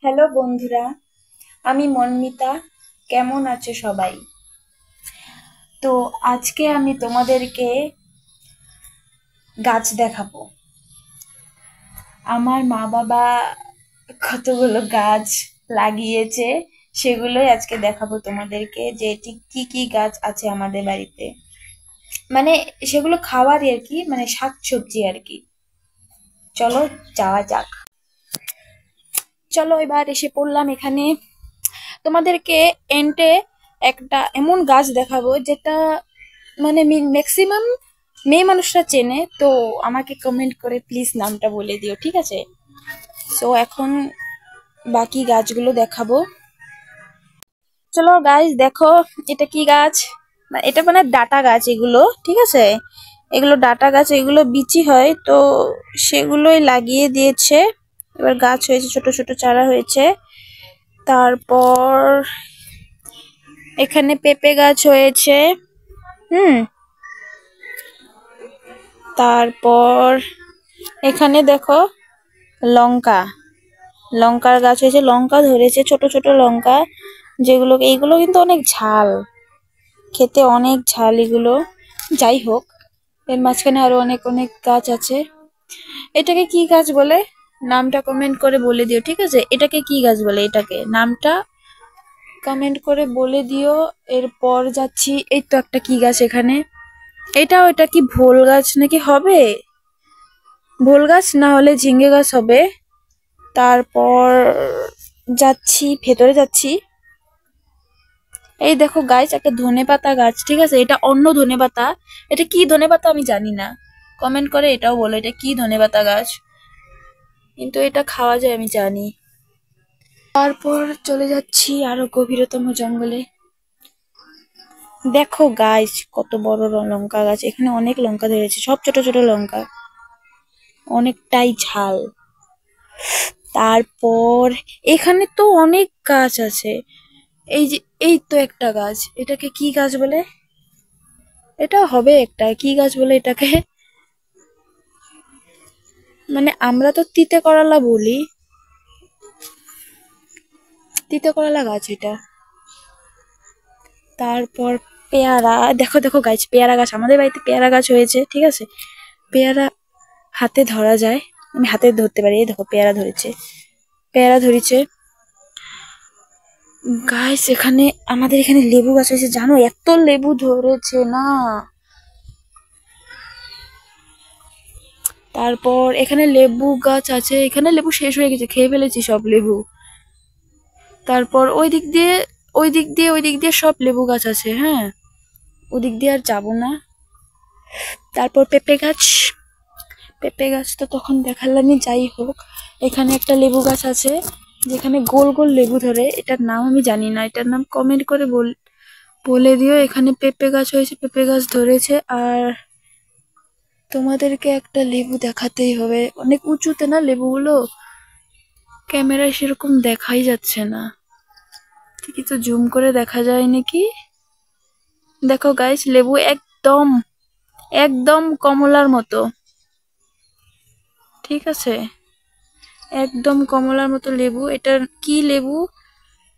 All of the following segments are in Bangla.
হ্যালো বন্ধুরা, আমি মন্মিতা। কেমন আছো সবাই? তো আজকে আমি তোমাদেরকে গাছ দেখাবো। আমার মা বাবা কতগুলো গাছ লাগিয়েছে, সেগুলোই আজকে দেখাবো তোমাদেরকে যে ঠিক কি কি গাছ আছে আমাদের বাড়িতে। মানে সেগুলো খাওয়ারই আর কি, মানে শাকসবজি আর কি। চলো যাওয়া যাক। চলো এবার এসে পড়লাম এখানে। তোমাদেরকে এন্টে একটা এমন গাছ দেখাবো যেটা মানে ম্যাক্সিমাম মেয়ে মানুষরা চেনে। তো আমাকে কমেন্ট করে প্লিজ নামটা বলে দিও, ঠিক আছে? সো এখন বাকি গাছগুলো দেখাবো। চলো গাছ দেখো, এটা কি গাছ? এটা মানে ডাটা গাছ এগুলো, ঠিক আছে? এগুলো ডাটা গাছ, এগুলো বিচি হয়, তো সেগুলোই লাগিয়ে দিয়েছে। এবার গাছ হয়েছে, ছোট ছোট চারা হয়েছে। তারপর এখানে পেঁপে গাছ হয়েছে। হুম। তারপর এখানে দেখো লঙ্কা, লঙ্কার গাছ হয়েছে, লঙ্কা ধরেছে, ছোট ছোট লঙ্কা, যেগুলো এইগুলো কিন্তু অনেক ঝাল, খেতে অনেক ঝাল এগুলো। যাই হোক, এর মাঝখানে আরো অনেক অনেক গাছ আছে। এটাকে কি গাছ বলে নামটা কমেন্ট করে বলে দিও, ঠিক আছে? এটাকে কি গাছ বলে, এটাকে নামটা কমেন্ট করে বলে দিও। এরপর যাচ্ছি, এই তো একটা কি গাছ এখানে, এটা কি ভোল গাছ নাকি হবে? ভোল গাছ না হলে ঝিঙ্গে গাছ হবে। তারপর যাচ্ছি, ভেতরে যাচ্ছি। এই দেখো গাছ, একটা ধনেপাতা গাছ, ঠিক আছে? এটা অন্য ধনেপাতা। এটা কি ধনেপাতা আমি জানি না, কমেন্ট করে এটাও বলো এটা কি ধনেপাতা গাছ, কিন্তু এটা খাওয়া যায় আমি জানি। তারপর চলে যাচ্ছি আরো গভীরতম জঙ্গলে। দেখো গাছ, কত বড় লঙ্কা গাছ, এখানে অনেক লঙ্কা ধরেছে, সব ছোট ছোট লঙ্কা, অনেকটাই ঝাল। তারপর এখানে তো অনেক গাছ আছে। এই যে, এই তো একটা গাছ, এটাকে কি গাছ বলে? এটা হবে একটা কি গাছ বলে এটাকে? মানে আমরা তো তিতে করলা বলি, তিতে করলা গাছ এটা। তারপর পেয়ারা, দেখো দেখো গাছ, পেয়ারা গাছ, আমাদের বাড়িতে পেয়ারা গাছ হয়েছে, ঠিক আছে? পেয়ারা হাতে ধরা যায়, আমি হাতে ধরতে পারি। এই দেখো পেয়ারা ধরেছে, পেয়ারা ধরেছে। গাছ এখানে, আমাদের এখানে লেবু গাছ হয়েছে, জানো এত লেবু ধরেছে না। তারপর এখানে লেবু গাছ আছে, এখানে লেবু শেষ হয়ে গেছে, খেয়ে ফেলেছি সব লেবু। তারপর ওই দিক দিয়ে সব লেবু গাছ আছে, হ্যাঁ, ওদিক দিয়ে আর যাবো না। তারপর পেঁপে গাছ, পেঁপে গাছ তো তখন দেখালামই। যাই হোক, এখানে একটা লেবু গাছ আছে যেখানে গোল গোল লেবু ধরে, এটার নাম আমি জানি না, এটার নাম কমেন্ট করে বলে দিও। এখানে পেঁপে গাছ হয়েছে, পেঁপে গাছ ধরেছে। আর তোমাদেরকে একটা লেবু দেখাতেই হবে, অনেক উঁচুতে না লেবুগুলো, ক্যামেরায় সেরকম দেখাই যাচ্ছে না, ঠিকই তো জুম করে দেখা যায় নাকি। দেখো গাইস, লেবু একদম একদম কমলার মতো, ঠিক আছে? একদম কমলার মতো লেবু। এটার কি লেবু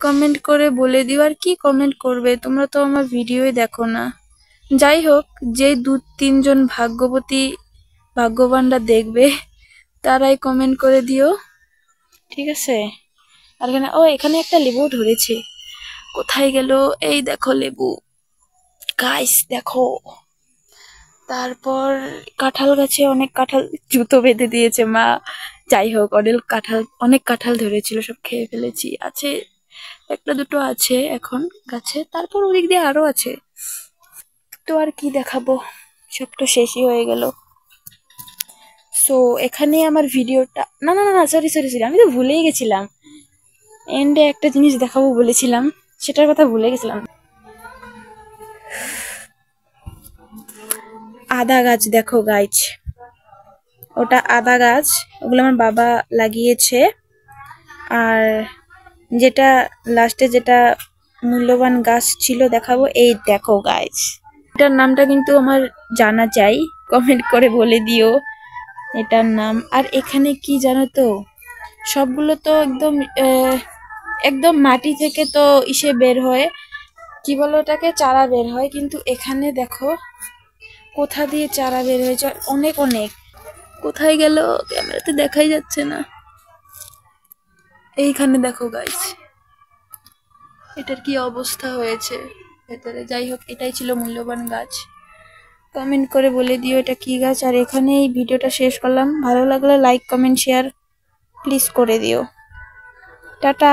কমেন্ট করে বলে দিও। আর কি কমেন্ট করবে, তোমরা তো আমার ভিডিওই দেখো না। যাই হোক, যে দু তিনজন ভাগ্যবতী ভাগ্যবানরা দেখবে, তারাই কমেন্ট করে দিও, ঠিক আছে? আর এখানে, ও এখানে একটা লেবু ধরেছে, কোথায় গেল? এই দেখো লেবু, গাইস দেখো। তারপর কাঁঠাল গাছে অনেক কাঁঠাল, জুতো বেঁধে দিয়েছে মা। যাই হোক, অনেক কাঁঠাল ধরেছিল, সব খেয়ে ফেলেছি। আছে একটা দুটো আছে এখন গাছে, তারপর ওদিক দিয়ে আরো আছে। তো আর কি দেখাবো, সব তো শেষই হয়ে গেল। সো এখানে আমার ভিডিওটা, না না না না, সরি সরি সরি, আমি তো ভুলেই গেছিলাম। এন্ডে একটা জিনিস দেখাবো বলেছিলাম, সেটার কথা ভুলে গেছিলাম। আদা গাছ দেখো গাছ, ওটা আদা গাছ, ওগুলো আমার বাবা লাগিয়েছে। আর যেটা লাস্টে যেটা মূল্যবান গাছ ছিল দেখাবো, এই দেখো গাছ, এটার নামটা কিন্তু আমার জানা চাই, কমেন্ট করে বলে দিও এটার নাম। আর এখানে কি জানো তো, সবগুলো তো একদম একদম মাটি থেকে তো ইসে বের হয়, কি বলো ওটাকে, চারা বের হয়। কিন্তু এখানে দেখো কোথা দিয়ে চারা বের হয়েছে, অনেক অনেক। কোথায় গেল, ক্যামেরাতে দেখাই যাচ্ছে না। এইখানে দেখো গাইস, এটার কি অবস্থা হয়েছে ভেতরে। যাই হোক, এটাই ছিল মূল্যবান গাছ। কমেন্ট করে বলে দিও এটা কি গাছ। আর এখানে এই ভিডিওটা শেষ করলাম। ভালো লাগলে লাইক কমেন্ট শেয়ার প্লিজ করে দিও। টাটা।